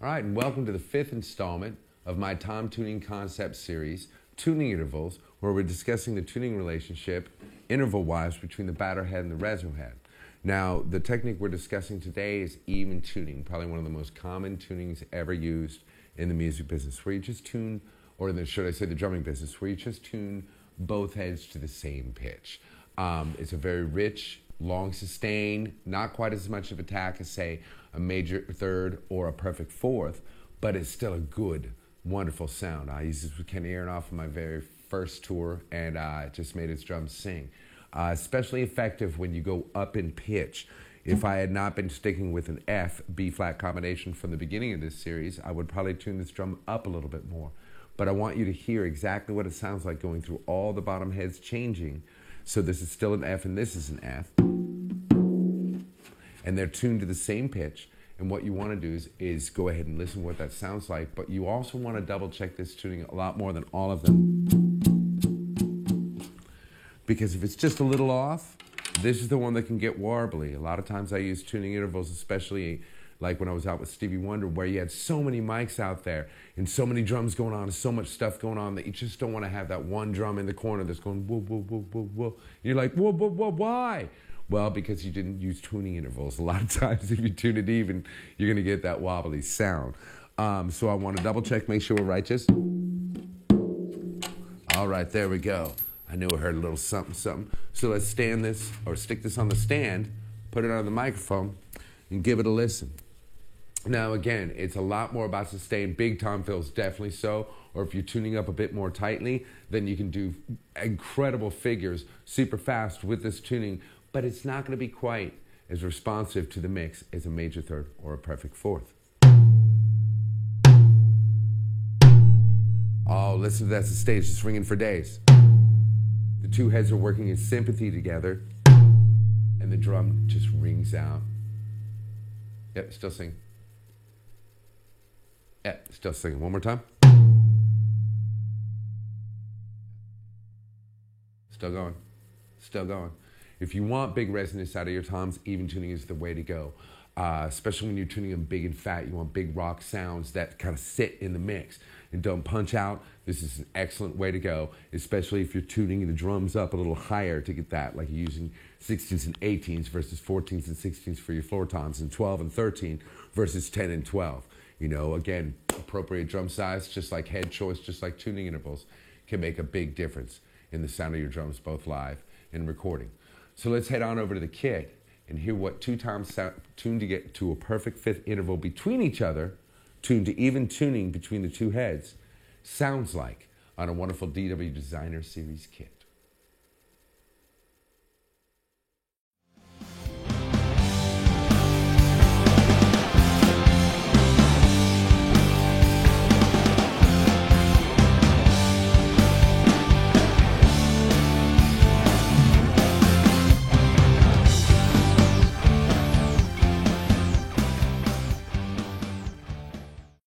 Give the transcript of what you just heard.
All right, and welcome to the fifth installment of my Tom Tuning Concept series, Tuning Intervals, where we're discussing the tuning relationship, interval-wise, between the batter head and the reso head. Now, the technique we're discussing today is even tuning, probably one of the most common tunings ever used in the music business, where you just tune, or in the, should I say the drumming business, where you just tune both heads to the same pitch. It's a very rich, long sustain, not quite as much of attack as, say, a major third or a perfect fourth, but it's still a good, wonderful sound. I used this with Kenny Aronoff on my very first tour, and it just made his drums sing. Especially effective when you go up in pitch. If I had not been sticking with an F, B-flat combination from the beginning of this series, I would probably tune this drum up a little bit more. But I want you to hear exactly what it sounds like going through all the bottom heads changing. So this is still an F and this is an F. And they're tuned to the same pitch. And what you want to do is go ahead and listen to what that sounds like. But you also want to double check this tuning a lot more than all of them. Because if it's just a little off, this is the one that can get warbly. A lot of times I use tuning intervals, especially like when I was out with Stevie Wonder, where you had so many mics out there and so many drums going on and so much stuff going on that you just don't want to have that one drum in the corner that's going whoa, whoa, whoa, whoa, whoa. You're like, whoa, whoa, whoa, why? Well, because you didn't use tuning intervals. A lot of times if you tune it even, you're going to get that wobbly sound. So I want to double check, make sure we're righteous. All right, there we go. I knew I heard a little something, something. So let's stand this, or stick this on the stand, put it on the microphone, and give it a listen. Now, again, it's a lot more about sustain. Big tom fills, definitely so. Or if you're tuning up a bit more tightly, then you can do incredible figures super fast with this tuning. But it's not going to be quite as responsive to the mix as a major third or a perfect fourth. Oh, listen to that sustain, just ringing for days. The two heads are working in sympathy together, and the drum just rings out. Yep, still singing. Yep, still singing. One more time. Still going. Still going. If you want big resonance out of your toms, even tuning is the way to go. Especially when you're tuning them big and fat, you want big rock sounds that kind of sit in the mix and don't punch out. This is an excellent way to go, especially if you're tuning the drums up a little higher to get that, like you're using 16s and 18s versus 14s and 16s for your floor toms, and 12 and 13 versus 10 and 12. You know, again, appropriate drum size, just like head choice, just like tuning intervals, can make a big difference in the sound of your drums, both live and recording. So let's head on over to the kit and hear what two toms tuned to get to a perfect fifth interval between each other, tuned to even tuning between the two heads, sounds like on a wonderful DW Designer Series kit.